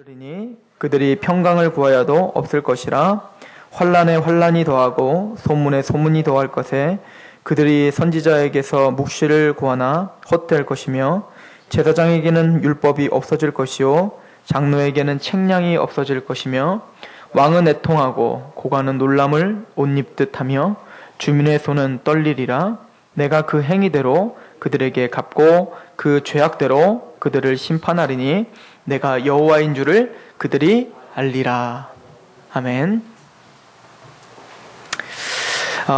그러니 그들이 평강을 구하여도 없을 것이라. 환난에 환난이 더하고 소문에 소문이 더할 것에 그들이 선지자에게서 묵시를 구하나 헛될 것이며, 제사장에게는 율법이 없어질 것이요 장로에게는 책량이 없어질 것이며, 왕은 애통하고 고관은 놀람을 옷 입듯 하며 주민의 손은 떨리리라. 내가 그 행위대로 그들에게 갚고 그 죄악대로 그들을 심판하리니 내가 여호와인 줄을 그들이 알리라. 아멘.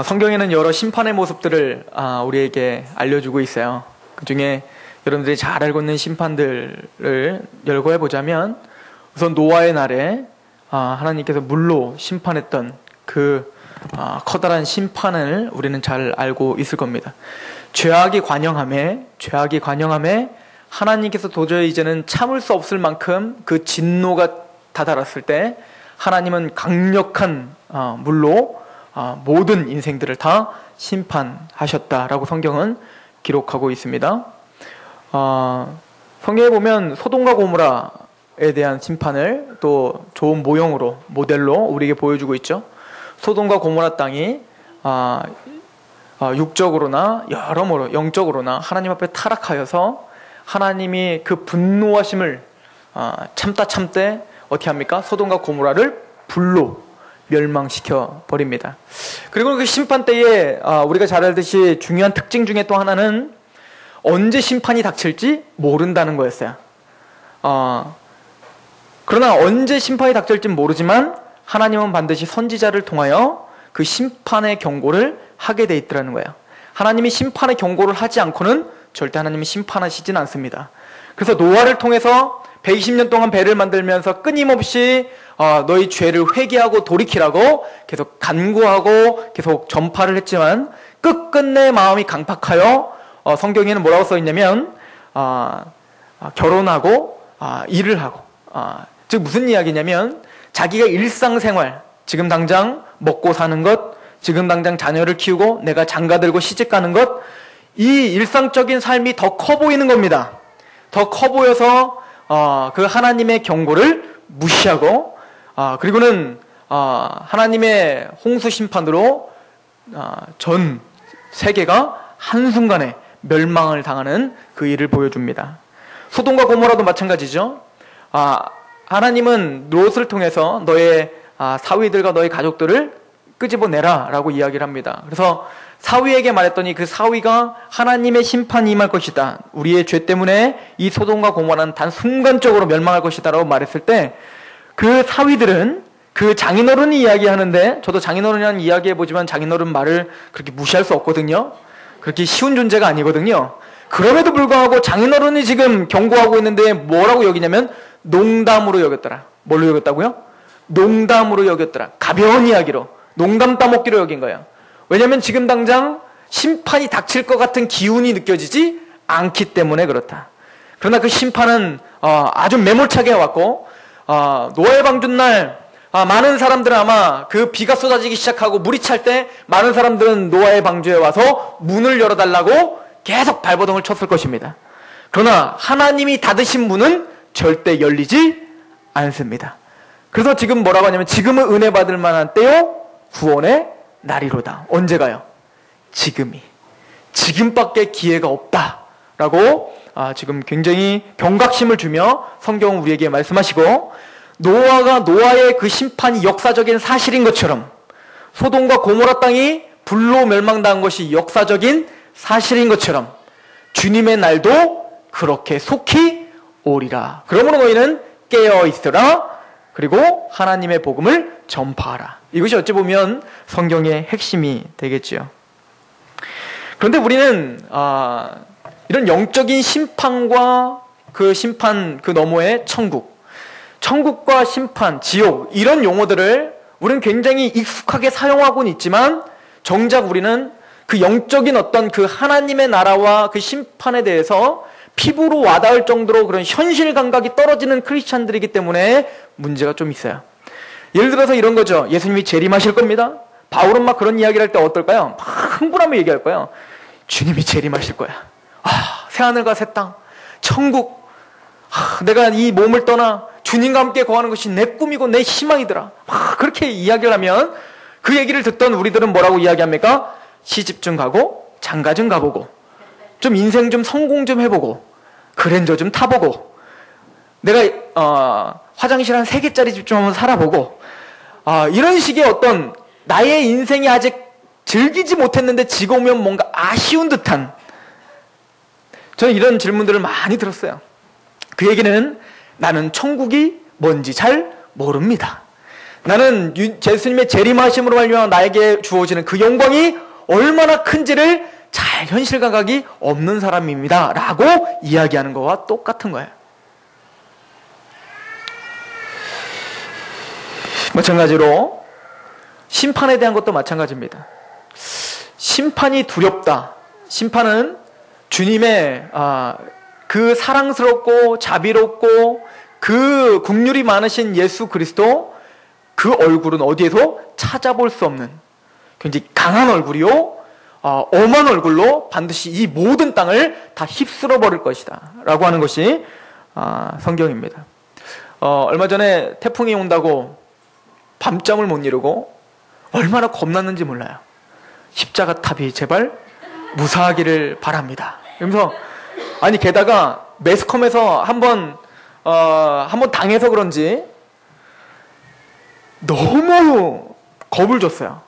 성경에는 여러 심판의 모습들을 우리에게 알려주고 있어요. 그 중에 여러분들이 잘 알고 있는 심판들을 열거해 보자면, 우선 노아의 날에 하나님께서 물로 심판했던 그 커다란 심판을 우리는 잘 알고 있을 겁니다. 죄악이 관영함에 하나님께서 도저히 이제는 참을 수 없을 만큼 그 진노가 다다랐을 때 하나님은 강력한 물로 모든 인생들을 다 심판하셨다라고 성경은 기록하고 있습니다. 성경에 보면 소돔과 고모라에 대한 심판을 또 좋은 모델로 우리에게 보여주고 있죠. 소돔과 고모라 땅이 육적으로나 여러모로 영적으로나 하나님 앞에 타락하여서 하나님이 그 분노하심을 참되 어떻게 합니까? 소돔과 고모라를 불로 멸망시켜 버립니다. 그리고 그 심판 때에 우리가 잘 알듯이 중요한 특징 중에 또 하나는 언제 심판이 닥칠지 모른다는 거였어요. 그러나 언제 심판이 닥칠지 모르지만 하나님은 반드시 선지자를 통하여 그 심판의 경고를 하게 돼 있더라는 거예요. 하나님이 심판의 경고를 하지 않고는 절대 하나님이 심판하시진 않습니다. 그래서 노아를 통해서 120년 동안 배를 만들면서 끊임없이 너희 죄를 회개하고 돌이키라고 계속 간구하고 계속 전파를 했지만 끝끝내 마음이 강팍하여 성경에는 뭐라고 써있냐면 결혼하고 일을 하고, 즉 무슨 이야기냐면 자기가 일상생활, 지금 당장 먹고 사는 것, 지금 당장 자녀를 키우고 내가 장가 들고 시집 가는 것, 이 일상적인 삶이 더 커 보이는 겁니다. 더 커 보여서 그 하나님의 경고를 무시하고, 그리고는 하나님의 홍수 심판으로 전 세계가 한순간에 멸망을 당하는 그 일을 보여줍니다. 소돔과 고모라도 마찬가지죠. 하나님은 롯을 통해서 너의 사위들과 너의 가족들을 끄집어내라 라고 이야기를 합니다. 그래서 사위에게 말했더니 그 사위가 하나님의 심판이 임할 것이다, 우리의 죄 때문에 이 소돔과 고모라는 단 순간적으로 멸망할 것이다 라고 말했을 때, 그 사위들은 그 장인어른이 이야기하는데, 저도 장인어른이라는 이야기해보지만 장인어른 말을 그렇게 무시할 수 없거든요. 그렇게 쉬운 존재가 아니거든요. 그럼에도 불구하고 장인어른이 지금 경고하고 있는데 뭐라고 여기냐면 농담으로 여겼더라. 뭘로 여겼다고요? 농담으로 여겼더라. 가벼운 이야기로, 농담 따먹기로 여긴 거예요. 왜냐하면 지금 당장 심판이 닥칠 것 같은 기운이 느껴지지 않기 때문에 그렇다. 그러나 그 심판은 아주 매몰차게 왔고, 노아의 방주날 많은 사람들은 아마 그 비가 쏟아지기 시작하고 물이 찰 때 많은 사람들은 노아의 방주에 와서 문을 열어달라고 계속 발버둥을 쳤을 것입니다. 그러나 하나님이 닫으신 문은 절대 열리지 않습니다. 그래서 지금 뭐라고 하냐면 지금은 은혜 받을 만한 때요 구원의 날이로다. 언제가요? 지금이. 지금밖에 기회가 없다라고 지금 굉장히 경각심을 주며 성경은 우리에게 말씀하시고, 노아가 노아의 그 심판이 역사적인 사실인 것처럼 소돔과 고모라 땅이 불로 멸망당한 것이 역사적인 사실인 것처럼 주님의 날도 그렇게 속히 오리라. 그러므로 너희는 깨어있으라. 그리고 하나님의 복음을 전파하라. 이것이 어찌 보면 성경의 핵심이 되겠지요. 그런데 우리는 이런 영적인 심판과 그 심판 그 너머의 천국과 심판, 지옥, 이런 용어들을 우리는 굉장히 익숙하게 사용하고는 있지만 정작 우리는 그 영적인 어떤 그 하나님의 나라와 그 심판에 대해서 피부로 와닿을 정도로 그런 현실 감각이 떨어지는 크리스찬들이기 때문에 문제가 좀 있어요. 예를 들어서 이런 거죠. 예수님이 재림하실 겁니다. 바울은 막 그런 이야기를 할 때 어떨까요? 막 흥분하며 얘기할 거예요. 주님이 재림하실 거야. 새하늘과 새 땅, 천국, 내가 이 몸을 떠나 주님과 함께 거하는 것이 내 꿈이고 내 희망이더라. 막 그렇게 이야기를 하면 그 얘기를 듣던 우리들은 뭐라고 이야기합니까? 시집 좀 가고 장가 좀 가보고 좀 인생 좀 성공 좀 해보고 그랜저 좀 타보고 내가 화장실 한 3개짜리 집 좀 한번 살아보고 이런 식의 어떤 나의 인생이 아직 즐기지 못했는데 지금 오면 뭔가 아쉬운 듯한, 저는 이런 질문들을 많이 들었어요. 그 얘기는 나는 천국이 뭔지 잘 모릅니다. 나는 예수님의 재림하심으로 말미암아 나에게 주어지는 그 영광이 얼마나 큰지를 잘 현실 감각이 없는 사람입니다 라고 이야기하는 거와 똑같은 거예요. 마찬가지로 심판에 대한 것도 마찬가지입니다. 심판이 두렵다. 심판은 주님의 그 사랑스럽고 자비롭고 그 긍휼이 많으신 예수 그리스도, 그 얼굴은 어디에서 찾아볼 수 없는 굉장히 강한 얼굴이요, 엄한 얼굴로 반드시 이 모든 땅을 다 휩쓸어 버릴 것이다 라고 하는 것이 성경입니다. 얼마 전에 태풍이 온다고 밤잠을 못 이루고 얼마나 겁났는지 몰라요. 십자가 탑이 제발 무사하기를 바랍니다. 그러면서 게다가 매스컴에서 한번 당해서 그런지 너무 겁을 줬어요.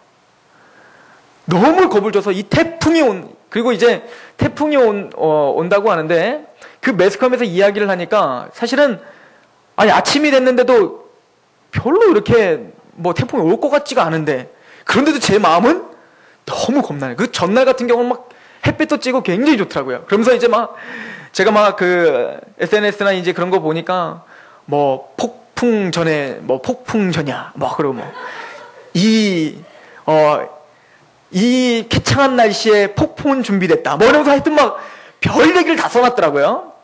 너무 겁을 줘서 이 태풍이 그리고 이제 태풍이 온다고 하는데 그 매스컴에서 이야기를 하니까 사실은 아침이 됐는데도 별로 이렇게 뭐 태풍이 올 것 같지가 않은데, 그런데도 제 마음은 너무 겁나요. 그 전날 같은 경우는 막 햇빛도 찌고 굉장히 좋더라고요. 그러면서 이제 제가 그 SNS나 이제 그런 거 보니까 뭐 폭풍 전에 뭐 폭풍 전야 그리고 이 쾌창한 날씨에 폭풍은 준비됐다 이러면서 하여튼 별 얘기를 다 써놨더라고요.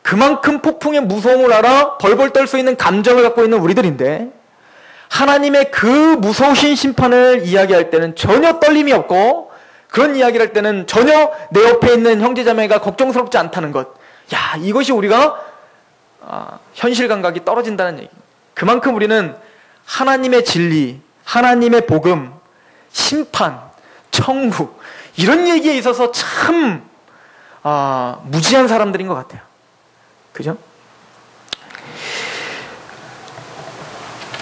그만큼 폭풍의 무서움을 알아 벌벌 떨 수 있는 감정을 갖고 있는 우리들인데, 하나님의 그 무서우신 심판을 이야기할 때는 전혀 떨림이 없고, 그런 이야기를 할 때는 전혀 내 옆에 있는 형제자매가 걱정스럽지 않다는 것. 이것이 우리가 현실 감각이 떨어진다는 얘기. 그만큼 우리는 하나님의 진리, 하나님의 복음, 심판, 천국 이런 얘기에 있어서 참 무지한 사람들인 것 같아요. 그죠?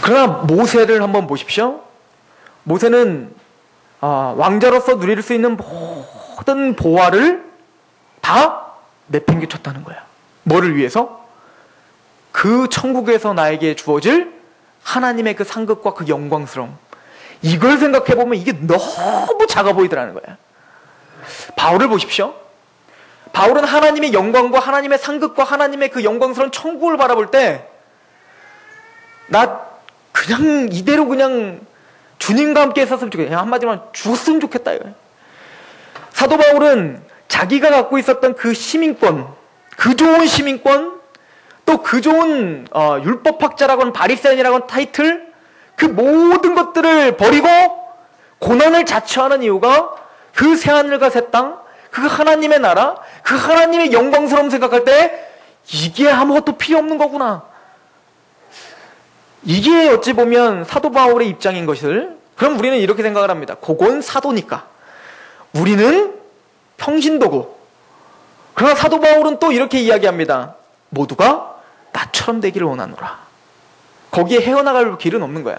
그러나 모세를 한번 보십시오. 모세는 왕자로서 누릴 수 있는 모든 보화를 다 내팽개쳤다는 거야. 뭐를 위해서? 그 천국에서 나에게 주어질 하나님의 그 상급과 그 영광스러움, 이걸 생각해보면 이게 너무 작아 보이더라는 거야. 바울을 보십시오. 바울은 하나님의 영광과 하나님의 상급과 하나님의 그 영광스러운 천국을 바라볼 때, 나 그냥 이대로 그냥 주님과 함께 있었으면 좋겠다. 그냥 한마디로 죽었으면 좋겠다 이거예요. 사도 바울은 자기가 갖고 있었던 그 시민권, 그 좋은 시민권, 또 그 좋은 율법학자라고 하는 바리새인이라고 하는 타이틀, 그 모든 것들을 버리고 고난을 자처하는 이유가 그 새하늘과 새 땅, 그 하나님의 나라, 그 하나님의 영광스러움 생각할 때 이게 아무것도 필요 없는 거구나. 이게 어찌 보면 사도 바울의 입장인 것을, 그럼 우리는 이렇게 생각을 합니다. 그건 사도니까. 우리는 평신도고. 그러나 사도 바울은 또 이렇게 이야기합니다. 모두가 나처럼 되기를 원하노라. 거기에 헤어나갈 길은 없는 거야.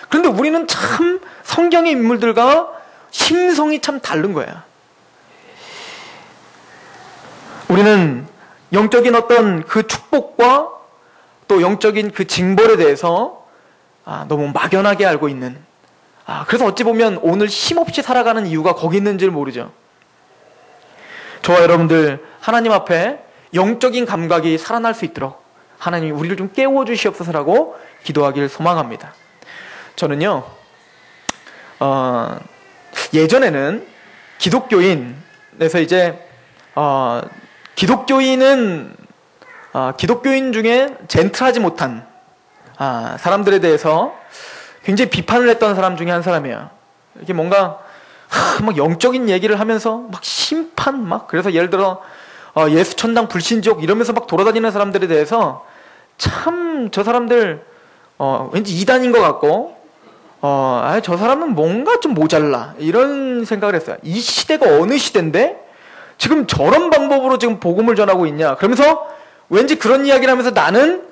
그런데 우리는 참 성경의 인물들과 심성이 참 다른 거야. 우리는 영적인 어떤 그 축복과 또 영적인 그 징벌에 대해서 너무 막연하게 알고 있는, 그래서 어찌 보면 오늘 힘없이 살아가는 이유가 거기 있는지를 모르죠. 저와 여러분들 하나님 앞에 영적인 감각이 살아날 수 있도록 하나님이 우리를 좀 깨워주시옵소서라고 기도하기를 소망합니다. 저는요, 예전에는 기독교인에서 이제 기독교인 중에 젠틀하지 못한 사람들에 대해서 굉장히 비판을 했던 사람 중에 한 사람이에요. 이렇게 뭔가 막 영적인 얘기를 하면서 막 심판 그래서 예를 들어 예수 천당 불신지옥 이러면서 막 돌아다니는 사람들에 대해서 참 저 사람들 왠지 이단인 것 같고 저 사람은 뭔가 좀 모자라 이런 생각을 했어요. 이 시대가 어느 시대인데 지금 저런 방법으로 지금 복음을 전하고 있냐. 그러면서 왠지 그런 이야기를 하면서 나는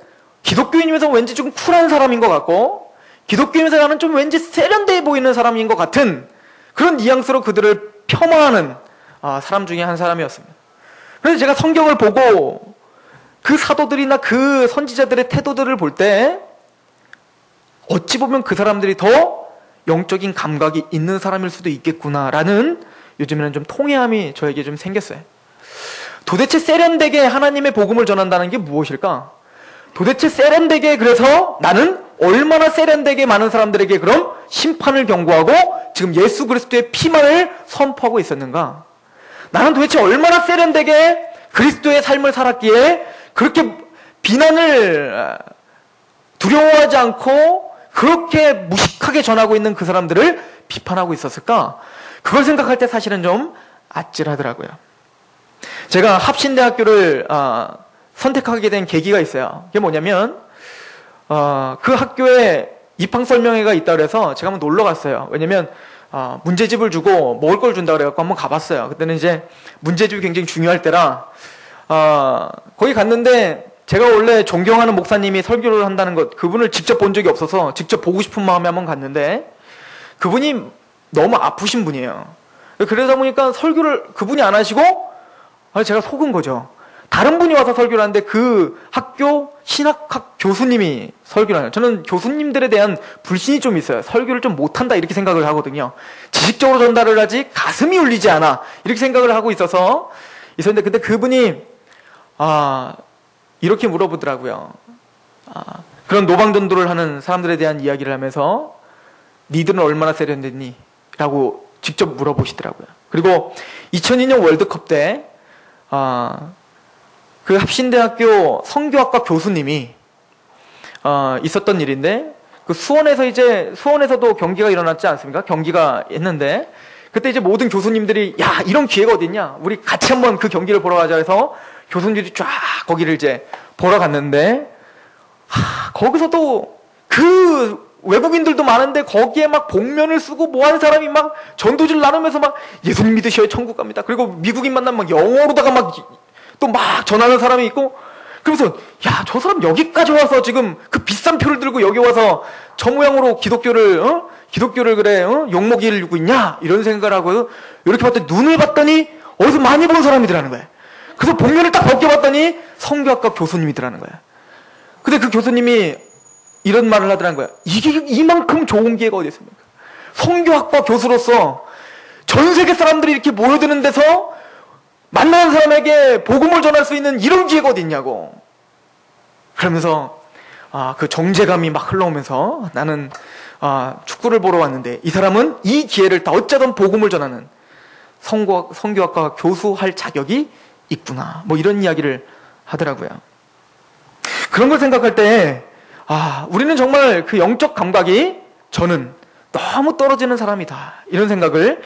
기독교인이면서 왠지 좀 쿨한 사람인 것 같고 기독교인이면서 나는 좀 왠지 세련되어 보이는 사람인 것 같은 그런 뉘앙스로 그들을 폄하하는 사람 중에 한 사람이었습니다. 그래서 제가 성경을 보고 그 사도들이나 그 선지자들의 태도들을 볼 때 어찌 보면 그 사람들이 더 영적인 감각이 있는 사람일 수도 있겠구나라는 요즘에는 좀 통회함이 저에게 좀 생겼어요. 도대체 세련되게 하나님의 복음을 전한다는 게 무엇일까? 도대체 세련되게 그래서 나는 얼마나 세련되게 많은 사람들에게 그럼 심판을 경고하고 지금 예수 그리스도의 피만을 선포하고 있었는가? 나는 도대체 얼마나 세련되게 그리스도의 삶을 살았기에 그렇게 비난을 두려워하지 않고 그렇게 무식하게 전하고 있는 그 사람들을 비판하고 있었을까? 그걸 생각할 때 사실은 좀 아찔하더라고요. 제가 합신대학교를 선택하게 된 계기가 있어요. 그게 뭐냐면 그 학교에 입학 설명회가 있다 그래서 제가 한번 놀러 갔어요. 왜냐면 문제집을 주고 먹을 걸 준다 그래갖고 한번 가봤어요. 그때는 이제 문제집이 굉장히 중요할 때라 거기 갔는데 제가 원래 존경하는 목사님이 설교를 한다는 것 그분을 직접 본 적이 없어서 직접 보고 싶은 마음에 한번 갔는데 그분이 너무 아프신 분이에요. 그러다 보니까 설교를 그분이 안 하시고 제가 속은 거죠. 다른 분이 와서 설교를 하는데 그 학교 신학학 교수님이 설교를 하네요. 저는 교수님들에 대한 불신이 좀 있어요. 설교를 좀 못한다 이렇게 생각을 하거든요. 지식적으로 전달을 하지 가슴이 울리지 않아 이렇게 생각을 하고 있었는데 근데 그분이 이렇게 물어보더라고요. 그런 노방전도를 하는 사람들에 대한 이야기를 하면서 니들은 얼마나 세련됐니? 라고 직접 물어보시더라고요. 그리고 2002년 월드컵 때 그 합신대학교 성교학과 교수님이 있었던 일인데 그 수원에서도 경기가 일어났지 않습니까? 경기가 있는데 그때 이제 모든 교수님들이 야 이런 기회가 어딨냐? 우리 같이 한번 그 경기를 보러 가자 해서 교수님들이 쫙 거기를 이제 보러 갔는데 거기서도 그 외국인들도 많은데 거기에 막 복면을 쓰고 뭐 하는 사람이 막 전도질 나누면서 막 예수님 믿으셔야 천국 갑니다. 그리고 미국인 만나면 막 영어로다가 막 또 막 전하는 사람이 있고 그러면서 야 저 사람 여기까지 와서 지금 그 비싼 표를 들고 여기 와서 저 모양으로 기독교를 그래 욕먹이려고 있냐 이런 생각을 하고 이렇게 봤더니 눈을 봤더니 어디서 많이 본 사람이더라는 거예요. 그래서 복면을 딱 벗겨봤더니 성교학과 교수님이더라는 거예요. 근데 그 교수님이 이런 말을 하더라는 거예요. 이게 이만큼 좋은 기회가 어디 있습니까? 성교학과 교수로서 전 세계 사람들이 이렇게 모여드는 데서 만나는 사람에게 복음을 전할 수 있는 이런 기회가 어디 있냐고. 그러면서 그 정제감이 막 흘러오면서 나는 축구를 보러 왔는데 이 사람은 이 기회를 다 어쩌든 복음을 전하는 성교학과 교수할 자격이 있구나. 뭐 이런 이야기를 하더라고요. 그런 걸 생각할 때 우리는 정말 그 영적 감각이 저는 너무 떨어지는 사람이다. 이런 생각을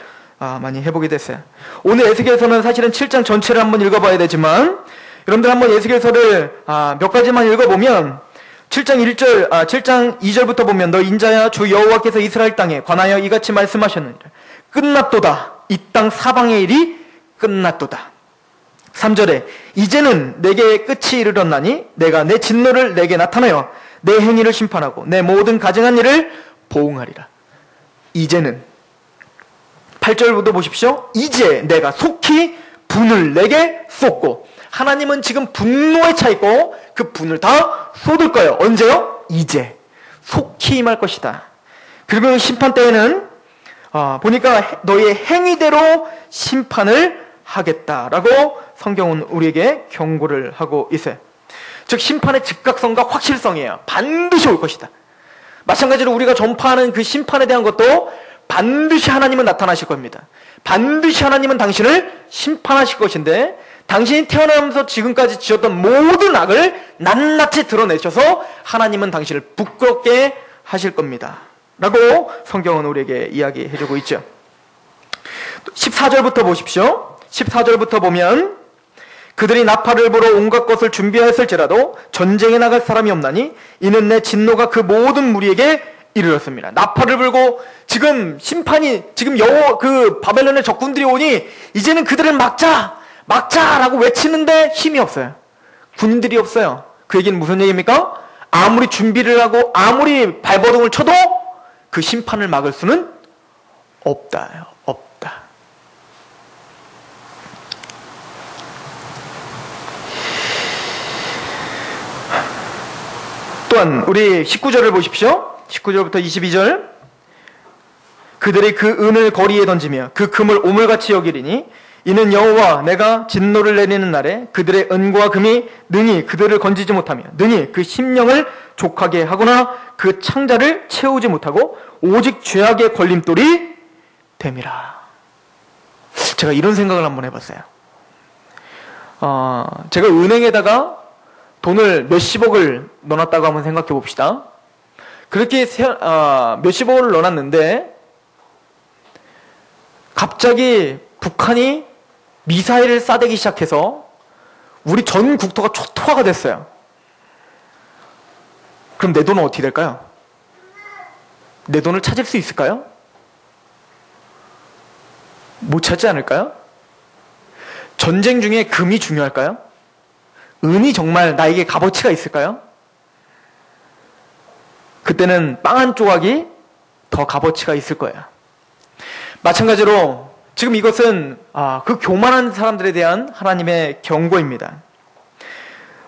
많이 해보게 됐어요. 오늘 에스겔서는 사실은 7장 전체를 한번 읽어봐야 되지만 여러분들 한번 에스겔서를 몇 가지만 읽어보면 7장 2절부터 보면 너 인자야 주 여호와께서 이스라엘 땅에 관하여 이같이 말씀하셨느니라. 끝났도다. 이 땅 사방의 일이 끝났도다. 3절에 이제는 내게 끝이 이르렀나니 내가 내 진노를 내게 나타내어 내 행위를 심판하고 내 모든 가증한 일을 보응하리라. 이제는 8절부터 보십시오. 이제 내가 속히 분을 내게 쏟고 하나님은 지금 분노에 차 있고 그 분을 다 쏟을 거예요. 언제요? 이제 속히 임할 것이다. 그리고 심판 때에는 보니까 너희의 행위대로 심판을 하겠다라고 성경은 우리에게 경고를 하고 있어요. 즉 심판의 즉각성과 확실성이에요. 반드시 올 것이다. 마찬가지로 우리가 전파하는 그 심판에 대한 것도 반드시 하나님은 나타나실 겁니다. 반드시 하나님은 당신을 심판하실 것인데 당신이 태어나면서 지금까지 지었던 모든 악을 낱낱이 드러내셔서 하나님은 당신을 부끄럽게 하실 겁니다. 라고 성경은 우리에게 이야기해주고 있죠. 14절부터 보십시오. 14절부터 보면 그들이 나팔을 불어 온갖 것을 준비하였을지라도 전쟁에 나갈 사람이 없나니 이는 내 진노가 그 모든 무리에게 이르렀습니다. 나팔을 불고 지금 심판이 지금 그 바벨론의 적군들이 오니 이제는 그들을 막자라고 외치는데 힘이 없어요. 군인들이 없어요. 그 얘기는 무슨 얘기입니까? 아무리 준비를 하고 아무리 발버둥을 쳐도 그 심판을 막을 수는 없다. 또한 우리 19절을 보십시오. 19절부터 22절. 그들이 그 은을 거리에 던지며 그 금을 오물같이 여기리니 이는 여호와 내가 진노를 내리는 날에 그들의 은과 금이 능히 그들을 건지지 못하며 능히 그 심령을 족하게 하거나 그 창자를 채우지 못하고 오직 죄악의 걸림돌이 됨이라. 제가 이런 생각을 한번 해봤어요. 제가 은행에다가 돈을 몇십억을 넣어놨다고 한번 생각해 봅시다. 그렇게 몇십억을 넣어놨는데 갑자기 북한이 미사일을 쏴대기 시작해서 우리 전 국토가 초토화가 됐어요. 그럼 내 돈은 어떻게 될까요? 내 돈을 찾을 수 있을까요? 못 찾지 않을까요? 전쟁 중에 금이 중요할까요? 은이 정말 나에게 값어치가 있을까요? 그때는 빵 한 조각이 더 값어치가 있을 거예요. 마찬가지로 지금 이것은 그 교만한 사람들에 대한 하나님의 경고입니다.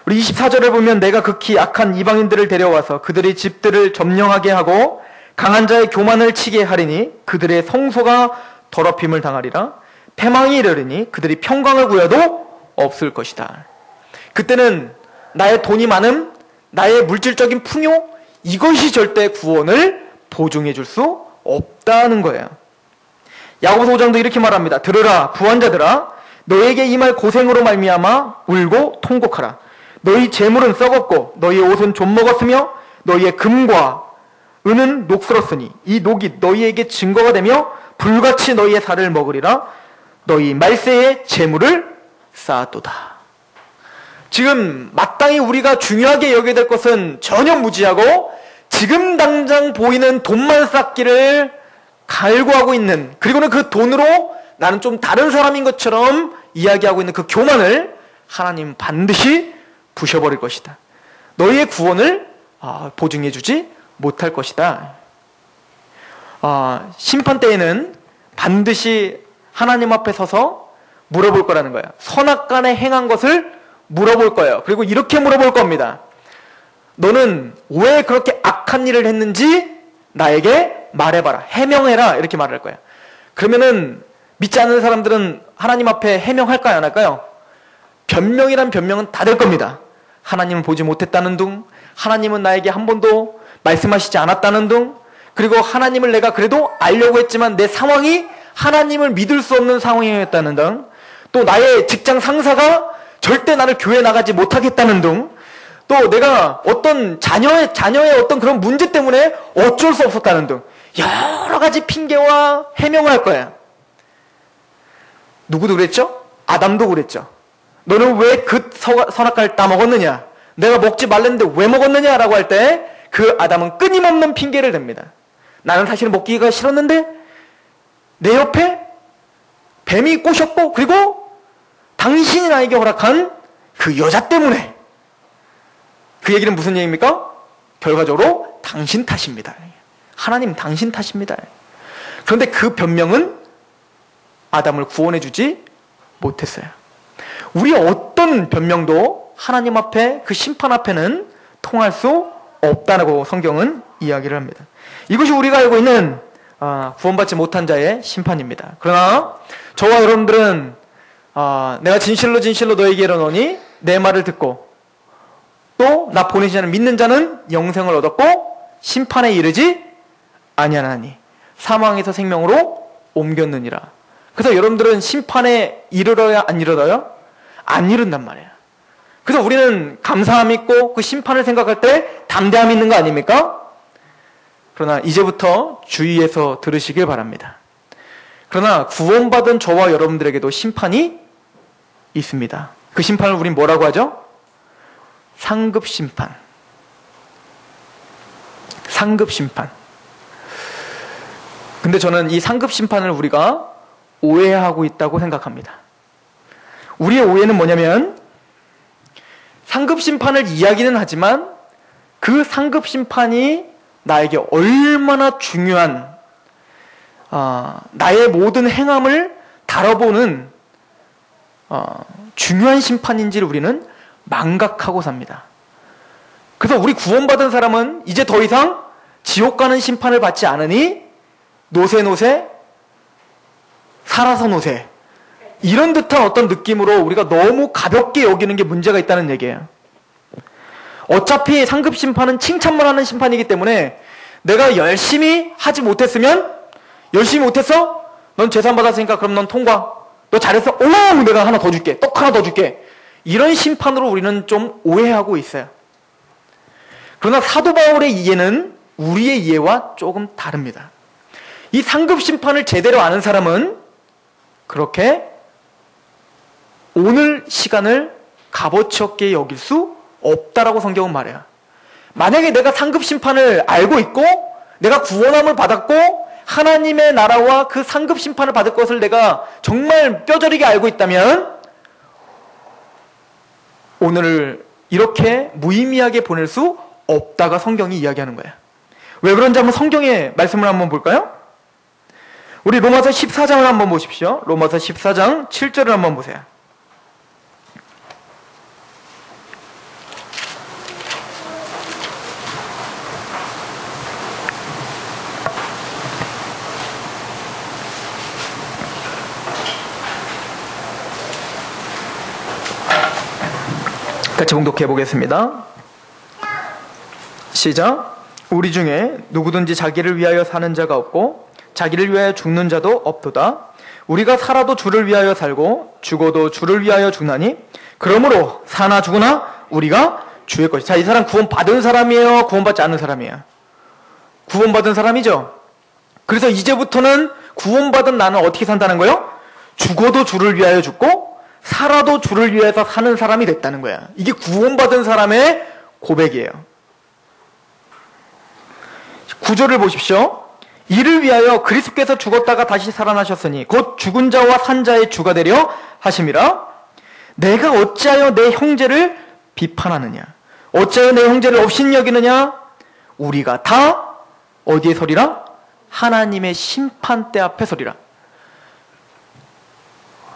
우리 24절을 보면 내가 극히 악한 이방인들을 데려와서 그들의 집들을 점령하게 하고 강한 자의 교만을 치게 하리니 그들의 성소가 더럽힘을 당하리라. 패망이 이르리니 그들이 평강을 구해도 없을 것이다. 그때는 나의 돈이 많음, 나의 물질적인 풍요, 이것이 절대 구원을 보증해 줄 수 없다는 거예요. 야고보서 5장도 이렇게 말합니다. 들으라 부한자들아, 너에게 임할 고생으로 말미암아 울고 통곡하라. 너희 재물은 썩었고 너희의 옷은 좀먹었으며 너희의 금과 은은 녹슬었으니 이 녹이 너희에게 증거가 되며 불같이 너희의 살을 먹으리라. 너희 말세에 재물을 쌓았도다. 지금 마땅히 우리가 중요하게 여겨야 될 것은 전혀 무지하고 지금 당장 보이는 돈만 쌓기를 갈구하고 있는, 그리고는 그 돈으로 나는 좀 다른 사람인 것처럼 이야기하고 있는 그 교만을 하나님 반드시 부셔버릴 것이다. 너희의 구원을 보증해주지 못할 것이다. 심판 때에는 반드시 하나님 앞에 서서 물어볼 거라는 거예요. 선악간에 행한 것을 물어볼 거예요. 그리고 이렇게 물어볼 겁니다. 너는 왜 그렇게 악한 일을 했는지 나에게 말해봐라. 해명해라. 이렇게 말할 거예요. 그러면은 믿지 않는 사람들은 하나님 앞에 해명할까요? 안 할까요? 변명이란 변명은 다 될 겁니다. 하나님은 보지 못했다는 둥, 하나님은 나에게 한 번도 말씀하시지 않았다는 둥, 그리고 하나님을 내가 그래도 알려고 했지만 내 상황이 하나님을 믿을 수 없는 상황이었다는 등, 또 나의 직장 상사가 절대 나를 교회 나가지 못하겠다는 등, 또 내가 어떤 자녀의 어떤 그런 문제 때문에 어쩔 수 없었다는 등 여러 가지 핑계와 해명을 할 거야. 누구도 그랬죠? 아담도 그랬죠. 너는 왜 그 선악과를 따먹었느냐? 내가 먹지 말랬는데 왜 먹었느냐라고 할 때 그 아담은 끊임없는 핑계를 댑니다. 나는 사실 먹기가 싫었는데 내 옆에 뱀이 꼬셨고, 그리고 당신이 나에게 허락한 그 여자 때문에. 그 얘기는 무슨 얘기입니까? 결과적으로 당신 탓입니다. 하나님 당신 탓입니다. 그런데 그 변명은 아담을 구원해주지 못했어요. 우리의 어떤 변명도 하나님 앞에, 그 심판 앞에는 통할 수 없다고 성경은 이야기를 합니다. 이것이 우리가 알고 있는 구원받지 못한 자의 심판입니다. 그러나 저와 여러분들은 내가 진실로 너에게 이르노니 내 말을 듣고 또 나 보내신 자는 믿는 자는 영생을 얻었고 심판에 이르지 아니하나니 사망에서 생명으로 옮겼느니라. 그래서 여러분들은 심판에 이르러야 안 이르러요? 안 이른단 말이에요. 그래서 우리는 감사함이 있고 그 심판을 생각할 때 담대함이 있는 거 아닙니까? 그러나 이제부터 주의해서 들으시길 바랍니다. 그러나 구원받은 저와 여러분들에게도 심판이 있습니다. 그 심판을 우린 뭐라고 하죠? 상급 심판. 상급 심판. 근데 저는 이 상급 심판을 우리가 오해하고 있다고 생각합니다. 우리의 오해는 뭐냐면 상급 심판을 이야기는 하지만 그 상급 심판이 나에게 얼마나 중요한 나의 모든 행함을 다뤄보는 중요한 심판인지를 우리는 망각하고 삽니다. 그래서 우리 구원받은 사람은 이제 더 이상 지옥 가는 심판을 받지 않으니 노세 살아서 노세 이런 듯한 어떤 느낌으로 우리가 너무 가볍게 여기는 게 문제가 있다는 얘기예요. 어차피 상급 심판은 칭찬만 하는 심판이기 때문에 내가 열심히 하지 못했으면 열심히 못했어? 넌 재산 받았으니까 그럼 넌 통과. 너 잘했어? 오, 내가 하나 더 줄게. 떡 하나 더 줄게. 이런 심판으로 우리는 좀 오해하고 있어요. 그러나 사도 바울의 이해는 우리의 이해와 조금 다릅니다. 이 상급 심판을 제대로 아는 사람은 그렇게 오늘 시간을 값어치 없게 여길 수 없다라고 성경은 말해요. 만약에 내가 상급 심판을 알고 있고 내가 구원함을 받았고 하나님의 나라와 그 상급 심판을 받을 것을 내가 정말 뼈저리게 알고 있다면 오늘을 이렇게 무의미하게 보낼 수 없다가 성경이 이야기하는 거예요. 왜 그런지 한번 성경의 말씀을 한번 볼까요? 우리 로마서 14장을 한번 보십시오. 로마서 14장 7절을 한번 보세요. 같이 봉독해 보겠습니다. 시작. 우리 중에 누구든지 자기를 위하여 사는 자가 없고 자기를 위하여 죽는 자도 없도다. 우리가 살아도 주를 위하여 살고 죽어도 주를 위하여 죽나니 그러므로 사나 죽으나 우리가 주의 것이. 자, 이 사람 구원받은 사람이에요? 구원받지 않은 사람이에요? 구원받은 사람이죠. 그래서 이제부터는 구원받은 나는 어떻게 산다는 거예요? 죽어도 주를 위하여 죽고 살아도 주를 위해서 사는 사람이 됐다는 거야. 이게 구원받은 사람의 고백이에요. 9절을 보십시오. 이를 위하여 그리스도께서 죽었다가 다시 살아나셨으니 곧 죽은 자와 산 자의 주가 되려 하심이라. 내가 어찌하여 내 형제를 비판하느냐? 어찌하여 내 형제를 업신여기느냐? 우리가 다 어디에 서리라? 하나님의 심판대 앞에 서리라.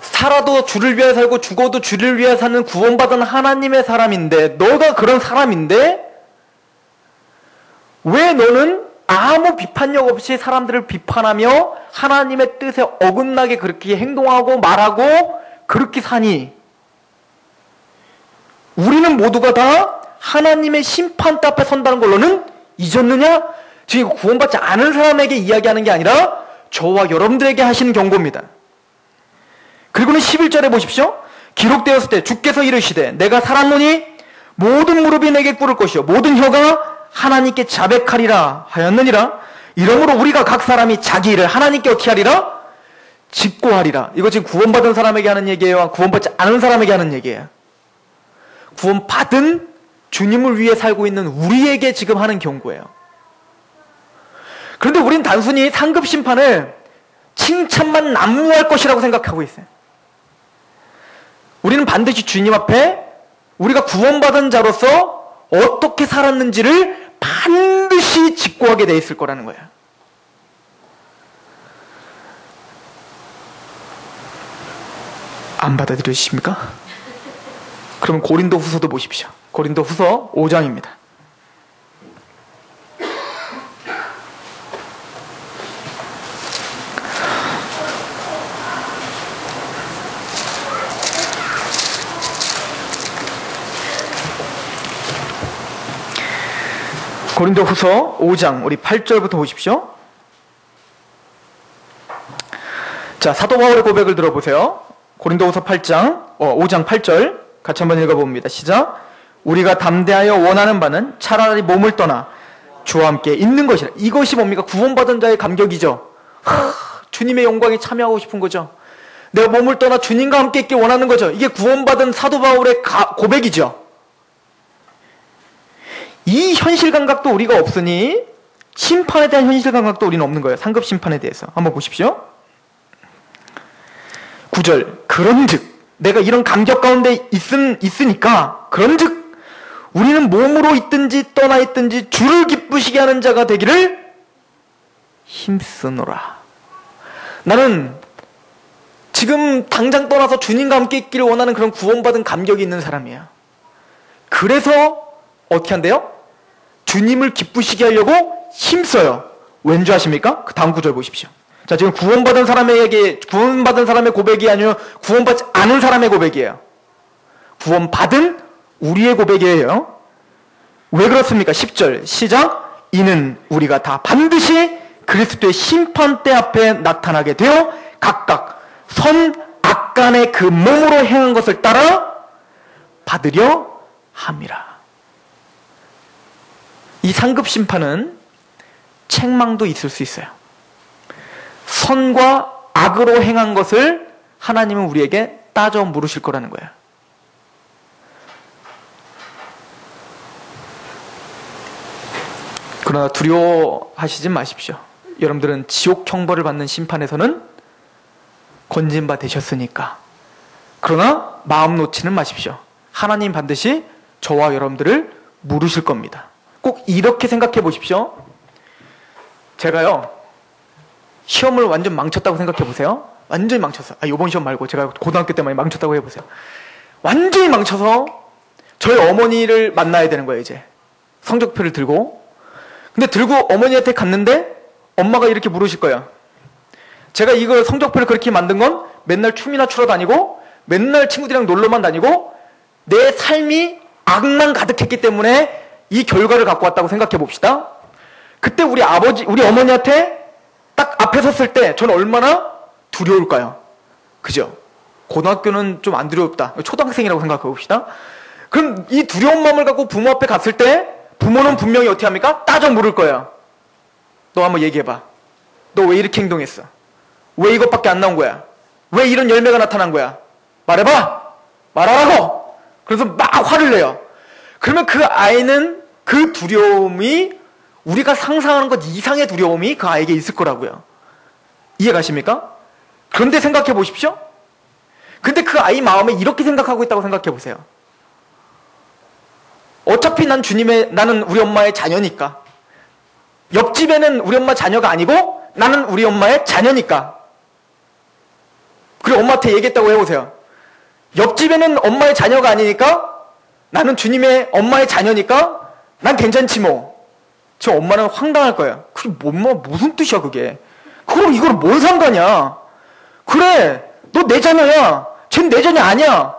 살아도 주를 위해 살고 죽어도 주를 위해 사는 구원받은 하나님의 사람인데 너가 그런 사람인데 왜 너는 아무 비판력 없이 사람들을 비판하며 하나님의 뜻에 어긋나게 그렇게 행동하고 말하고 그렇게 사니? 우리는 모두가 다 하나님의 심판대 앞에 선다는 걸 너는 잊었느냐? 지금 구원받지 않은 사람에게 이야기하는 게 아니라 저와 여러분들에게 하시는 경고입니다. 그리고는 11절에 보십시오. 기록되었을 때 주께서 이르시되 내가 살았노니 모든 무릎이 내게 꿇을 것이요 모든 혀가 하나님께 자백하리라 하였느니라. 이러므로 우리가 각 사람이 자기 일을 하나님께 어떻게 하리라? 직고하리라. 이거 지금 구원받은 사람에게 하는 얘기예요? 구원받지 않은 사람에게 하는 얘기예요? 구원받은 주님을 위해 살고 있는 우리에게 지금 하는 경고예요. 그런데 우린 단순히 상급 심판을 칭찬만 난무할 것이라고 생각하고 있어요. 우리는 반드시 주님 앞에 우리가 구원받은 자로서 어떻게 살았는지를 반드시 직고하게 돼 있을 거라는 거예요. 안 받아들여지십니까? 그럼 고린도 후서도 보십시오. 고린도 후서 5장입니다. 고린도 후서 5장 우리 8절부터 보십시오. 자, 사도 바울의 고백을 들어보세요. 고린도 후서 5장 8절 같이 한번 읽어봅니다. 시작. 우리가 담대하여 원하는 바는 차라리 몸을 떠나 주와 함께 있는 것이라. 이것이 뭡니까? 구원받은 자의 감격이죠. 주님의 영광에 참여하고 싶은 거죠. 내 몸을 떠나 주님과 함께 있길 원하는 거죠. 이게 구원받은 사도 바울의 고백이죠. 이 현실 감각도 우리가 없으니 심판에 대한 현실 감각도 우리는 없는 거예요. 상급 심판에 대해서. 한번 보십시오. 9절. 그런즉 내가 이런 감격 가운데 있으니까 그런즉 우리는 몸으로 있든지 떠나 있든지 주를 기쁘시게 하는 자가 되기를 힘쓰노라. 나는 지금 당장 떠나서 주님과 함께 있기를 원하는 그런 구원받은 감격이 있는 사람이에요. 그래서 어떻게 한대요? 주님을 기쁘시게 하려고 힘써요. 왠지 아십니까? 그 다음 구절 보십시오. 자, 지금 구원받은 사람의 고백이 아니요 구원받지 않은 사람의 고백이에요. 구원받은 우리의 고백이에요. 왜 그렇습니까? 10절 시작. 이는 우리가 다 반드시 그리스도의 심판대 앞에 나타나게 되어 각각 선 악간의 그 몸으로 행한 것을 따라 받으려 함이라. 이 상급 심판은 책망도 있을 수 있어요. 선과 악으로 행한 것을 하나님은 우리에게 따져 물으실 거라는 거예요. 그러나 두려워하시지 마십시오. 여러분들은 지옥 형벌을 받는 심판에서는 건진 바 되셨으니까. 그러나 마음 놓지는 마십시오. 하나님 반드시 저와 여러분들을 물으실 겁니다. 꼭 이렇게 생각해 보십시오. 제가요 시험을 완전 망쳤다고 생각해 보세요. 완전히 망쳤어요. 이번 시험 말고 제가 고등학교 때 많이 망쳤다고 해보세요. 완전히 망쳐서 저희 어머니를 만나야 되는 거예요. 이제 성적표를 들고. 근데 들고 어머니한테 갔는데 엄마가 이렇게 물으실 거예요. 제가 이거 성적표를 그렇게 만든 건 맨날 춤이나 추러 다니고 맨날 친구들이랑 놀러만 다니고 내 삶이 악만 가득했기 때문에 이 결과를 갖고 왔다고 생각해 봅시다. 그때 우리 어머니한테 딱 앞에 섰을 때 저는 얼마나 두려울까요? 그죠? 고등학교는 좀 안 두렵다. 초등학생이라고 생각해 봅시다. 그럼 이 두려운 마음을 갖고 부모 앞에 갔을 때 부모는 분명히 어떻게 합니까? 따져 물을 거예요. 너 한번 얘기해봐. 너 왜 이렇게 행동했어? 왜 이것밖에 안 나온 거야? 왜 이런 열매가 나타난 거야? 말해봐! 말하라고! 그래서 막 화를 내요. 그러면 그 아이는 그 두려움이 우리가 상상하는 것 이상의 두려움이 그 아이에게 있을 거라고요. 이해가십니까? 그런데 생각해 보십시오. 근데 그 아이 마음에 이렇게 생각하고 있다고 생각해 보세요. 어차피 나는 우리 엄마의 자녀니까. 옆집에는 우리 엄마 자녀가 아니고 나는 우리 엄마의 자녀니까. 그리고 엄마한테 얘기했다고 해보세요. 옆집에는 엄마의 자녀가 아니니까 나는 주님의 엄마의 자녀니까 난 괜찮지 뭐. 저 엄마는 황당할 거예요. 그게 무슨 뜻이야 그게. 그럼 이걸 뭔 상관이야. 그래 너 내 자녀야. 쟨 내 자녀 아니야.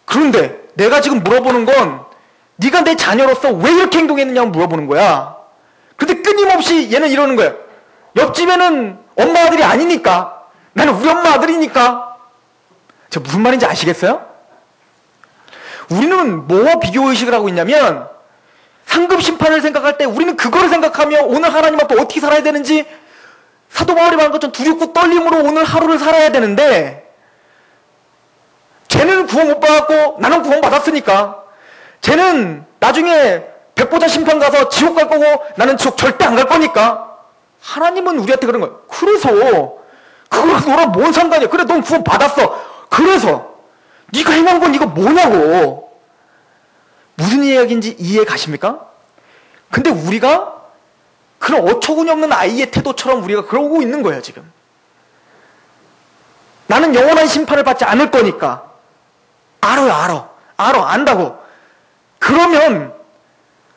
그런데 내가 지금 물어보는 건 네가 내 자녀로서 왜 이렇게 행동했느냐고 물어보는 거야. 근데 끊임없이 얘는 이러는 거예요. 옆집에는 엄마 아들이 아니니까. 나는 우리 엄마 아들이니까. 저 무슨 말인지 아시겠어요? 우리는 뭐와 비교의식을 하고 있냐면 상급 심판을 생각할 때 우리는 그거를 생각하며 오늘 하나님 앞에 어떻게 살아야 되는지 사도 바울이 말한 것처럼 두렵고 떨림으로 오늘 하루를 살아야 되는데 쟤는 구원 못 받았고 나는 구원 받았으니까 쟤는 나중에 백보자 심판 가서 지옥 갈 거고 나는 지옥 절대 안 갈 거니까 하나님은 우리한테 그런 거예요. 그래서 그거랑 너랑 뭔 상관이야. 그래 넌 구원 받았어. 그래서 네가 행한 건 이거 뭐냐고. 무슨 이야기인지 이해 가십니까? 근데 우리가 그런 어처구니 없는 아이의 태도처럼 우리가 그러고 있는 거예요 지금. 나는 영원한 심판을 받지 않을 거니까. 안다고. 그러면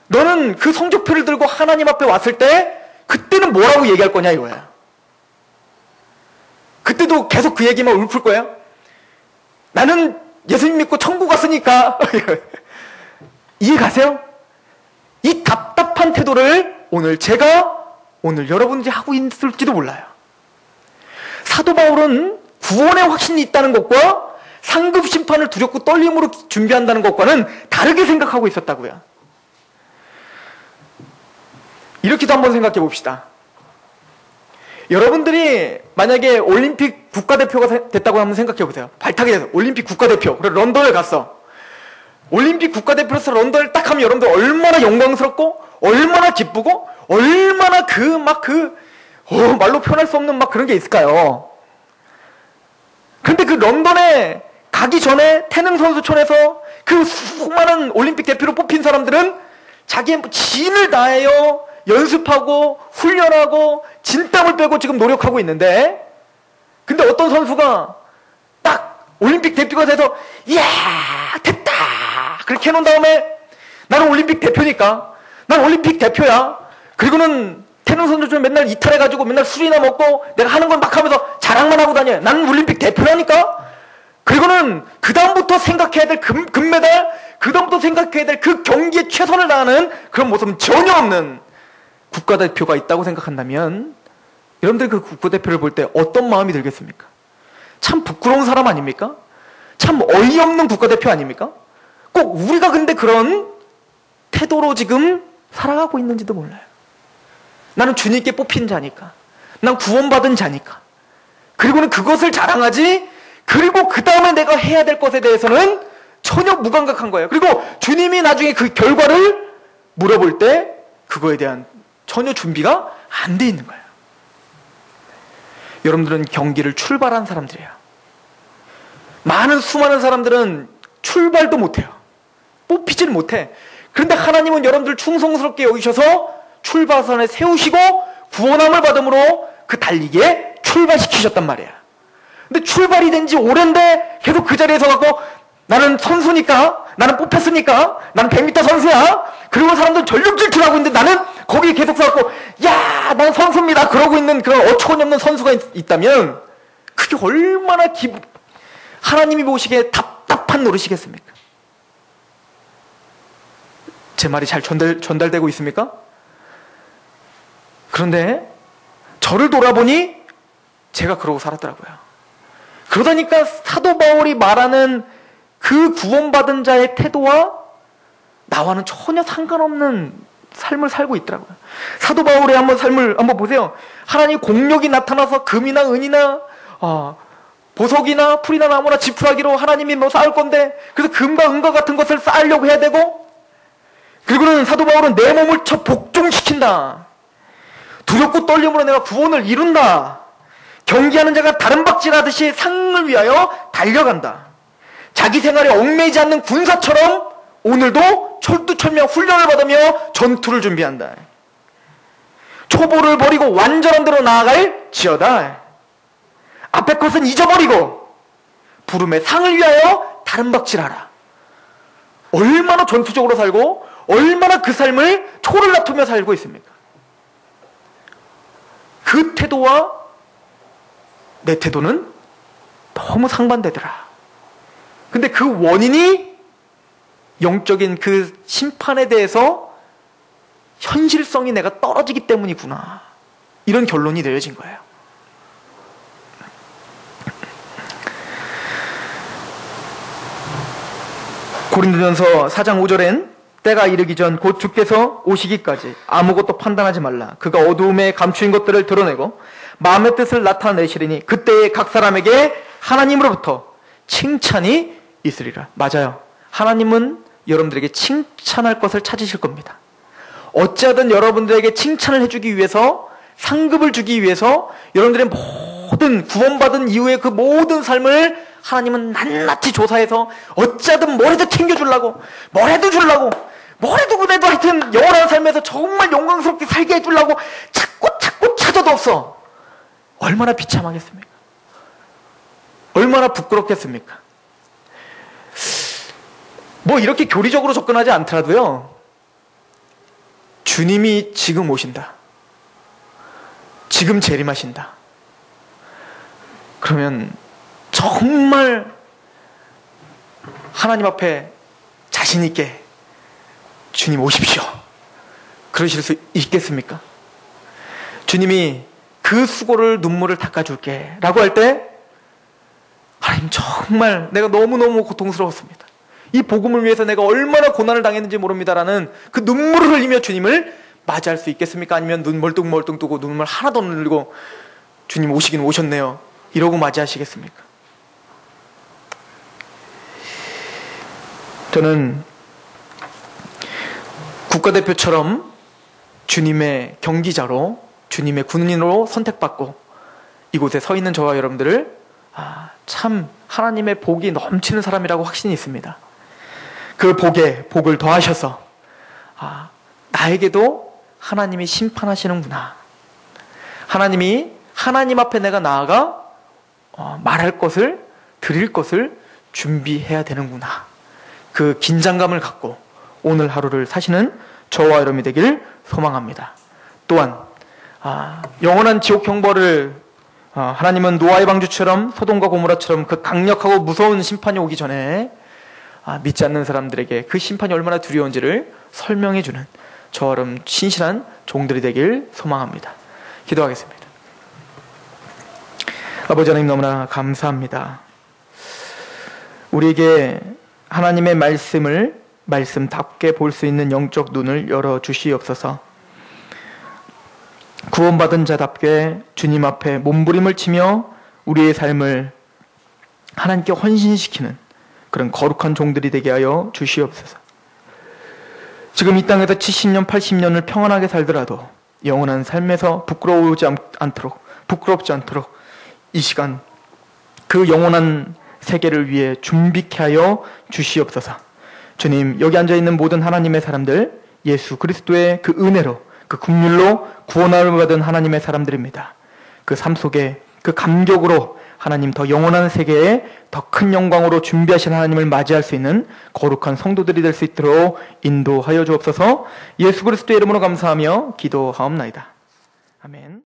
너는 그 성적표를 들고 하나님 앞에 왔을 때 그때는 뭐라고 얘기할 거냐 이거야. 그때도 계속 그 얘기만 울풀 거야. 나는 예수님 믿고 천국 갔으니까. 이해 가세요? 이 답답한 태도를 오늘 여러분들이 하고 있을지도 몰라요. 사도 바울은 구원의 확신이 있다는 것과 상급 심판을 두렵고 떨림으로 준비한다는 것과는 다르게 생각하고 있었다고요. 이렇게도 한번 생각해 봅시다. 여러분들이 만약에 올림픽 국가대표가 됐다고 한번 생각해 보세요. 발탁이 돼서 올림픽 국가대표. 그래 런던을 갔어. 올림픽 국가대표로서 런던을 딱 하면 여러분들 얼마나 영광스럽고 얼마나 기쁘고 얼마나 말로 표현할 수 없는 막 그런 게 있을까요? 근데 그 런던에 가기 전에 태능 선수촌에서 그 수많은 올림픽 대표로 뽑힌 사람들은 자기의 진을 다하여 연습하고 훈련하고 진땀을 빼고 지금 노력하고 있는데, 근데 어떤 선수가 딱 올림픽 대표가 돼서 이야 됐다 그렇게 해놓은 다음에 나는 올림픽 대표니까 난 올림픽 대표야. 그리고는 태능 선수촌 맨날 이탈해가지고 맨날 술이나 먹고 내가 하는 건 막 하면서 자랑만 하고 다녀요. 나는 올림픽 대표라니까. 그리고는 그 다음부터 생각해야 될 금메달, 그 다음부터 생각해야 될 그 경기에 최선을 다하는 그런 모습은 전혀 없는 국가대표가 있다고 생각한다면 여러분들 그 국가대표를 볼 때 어떤 마음이 들겠습니까? 참 부끄러운 사람 아닙니까? 참 어이없는 국가대표 아닙니까? 꼭 우리가 근데 그런 태도로 지금 살아가고 있는지도 몰라요. 나는 주님께 뽑힌 자니까, 난 구원받은 자니까, 그리고는 그것을 자랑하지, 그리고 그 다음에 내가 해야 될 것에 대해서는 전혀 무감각한 거예요. 그리고 주님이 나중에 그 결과를 물어볼 때 그거에 대한 전혀 준비가 안 돼 있는 거예요. 여러분들은 경기를 출발한 사람들이에요. 수많은 사람들은 출발도 못해요. 뽑히질 못해. 그런데 하나님은 여러분들 충성스럽게 여기셔서 출발선에 세우시고 구원함을 받음으로 그 달리기에 출발시키셨단 말이에요. 근데 출발이 된 지 오랜데 계속 그 자리에 서갖고 나는 선수니까, 나는 뽑혔으니까, 나는 100m 선수야. 그리고 사람들은 전력 질주하고 있는데 나는 거기에 계속 서갖고 야, 난 선수입니다. 그러고 있는 그런 어처구니 없는 선수가 있다면 그게 얼마나 하나님이 보시기에 답답한 노릇이겠습니까? 제 말이 잘 전달되고 있습니까? 그런데 저를 돌아보니 제가 그러고 살았더라고요. 그러다니까 사도 바울이 말하는 그 구원받은 자의 태도와 나와는 전혀 상관없는 삶을 살고 있더라고요. 사도 바울의 삶을 한번 보세요. 하나님 공력이 나타나서 금이나 은이나 보석이나 풀이나 나무나 지푸라기로 하나님이 쌓을 건데, 그래서 금과 은과 같은 것을 쌓으려고 해야 되고, 그리고는 사도 바울은 내 몸을 복종시킨다. 두렵고 떨림으로 내가 구원을 이룬다. 경기하는 자가 다른 박질하듯이 상을 위하여 달려간다. 자기 생활에 얽매이지 않는 군사처럼 오늘도 철두철미한 훈련을 받으며 전투를 준비한다. 초보를 버리고 완전한 대로 나아갈 지어다. 앞의 것은 잊어버리고 부름의 상을 위하여 다른 박질하라. 얼마나 전투적으로 살고 얼마나 그 삶을 초를 다투며 살고 있습니까? 그 태도와 내 태도는 너무 상반되더라. 근데 그 원인이 영적인 그 심판에 대해서 현실성이 내가 떨어지기 때문이구나. 이런 결론이 내려진 거예요. 고린도전서 4장 5절엔 때가 이르기 전 곧 주께서 오시기까지 아무것도 판단하지 말라. 그가 어두움에 감추인 것들을 드러내고 마음의 뜻을 나타내시리니 그때에 각 사람에게 하나님으로부터 칭찬이 있으리라. 맞아요. 하나님은 여러분들에게 칭찬할 것을 찾으실 겁니다. 어찌하든 여러분들에게 칭찬을 해주기 위해서, 상급을 주기 위해서 여러분들의 모든 구원받은 이후의 그 모든 삶을 하나님은 낱낱이 조사해서 어찌하든 뭐라도 챙겨주려고, 뭐라도 주려고, 뭐라도 그래도 하여튼 영원한 삶에서 정말 영광스럽게 살게 해주려고 찾고 찾아도 없어. 얼마나 비참하겠습니까? 얼마나 부끄럽겠습니까? 뭐 이렇게 교리적으로 접근하지 않더라도요, 주님이 지금 오신다, 지금 재림하신다, 그러면 정말 하나님 앞에 자신 있게 주님 오십시오 그러실 수 있겠습니까? 주님이 그 수고를, 눈물을 닦아줄게 라고 할 때 하나님 정말 내가 너무너무 고통스러웠습니다, 이 복음을 위해서 내가 얼마나 고난을 당했는지 모릅니다라는 그 눈물을 흘리며 주님을 맞이할 수 있겠습니까? 아니면 눈 멀뚱멀뚱 뜨고 눈물 하나도 안 흘리고 주님 오시긴 오셨네요. 이러고 맞이하시겠습니까? 저는 국가대표처럼 주님의 경기자로, 주님의 군인으로 선택받고 이곳에 서 있는 저와 여러분들을 참 하나님의 복이 넘치는 사람이라고 확신이 있습니다. 그 복을 더하셔서 나에게도 하나님이 심판하시는구나. 하나님 앞에 내가 나아가 말할 것을, 드릴 것을 준비해야 되는구나. 그 긴장감을 갖고 오늘 하루를 사시는 저와 여러분이 되길 소망합니다. 또한 영원한 지옥 형벌을 하나님은 노아의 방주처럼 소돔과 고모라처럼 그 강력하고 무서운 심판이 오기 전에 믿지 않는 사람들에게 그 심판이 얼마나 두려운지를 설명해주는 저와 여러분 신실한 종들이 되길 소망합니다. 기도하겠습니다. 아버지 하나님, 너무나 감사합니다. 우리에게 하나님의 말씀을 말씀답게 볼 수 있는 영적 눈을 열어주시옵소서. 구원받은 자답게 주님 앞에 몸부림을 치며 우리의 삶을 하나님께 헌신시키는 그런 거룩한 종들이 되게 하여 주시옵소서. 지금 이 땅에서 70년, 80년을 평안하게 살더라도 영원한 삶에서 부끄럽지 않도록 이 시간 그 영원한 세계를 위해 준비케 하여 주시옵소서. 주님, 여기 앉아있는 모든 하나님의 사람들, 예수 그리스도의 그 은혜로, 그 긍휼로 구원함을 받은 하나님의 사람들입니다. 그 삶 속에 그 감격으로 하나님 더 영원한 세계에 더 큰 영광으로 준비하신 하나님을 맞이할 수 있는 거룩한 성도들이 될 수 있도록 인도하여 주옵소서. 예수 그리스도의 이름으로 감사하며 기도하옵나이다. 아멘.